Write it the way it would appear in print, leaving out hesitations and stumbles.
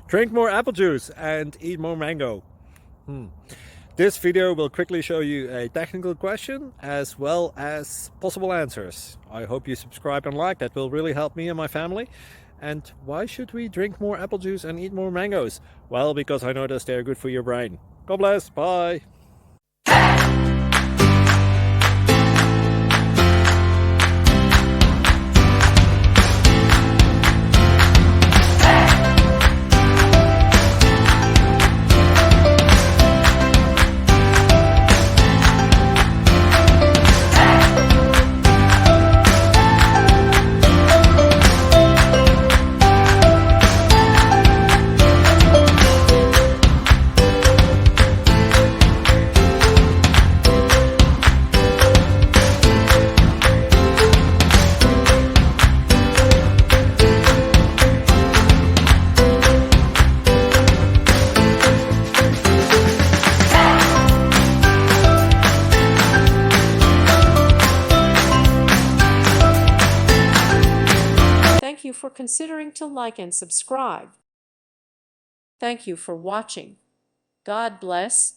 Drink more apple juice and eat more mango. This video will quickly show you a technical question as well as possible answers. I hope you subscribe and like, that will really help me and my family. And why should we drink more apple juice and eat more mangoes? Well, because I noticed they're good for your brain. God bless, bye! Thank you for considering to like and subscribe. Thank you for watching. God bless.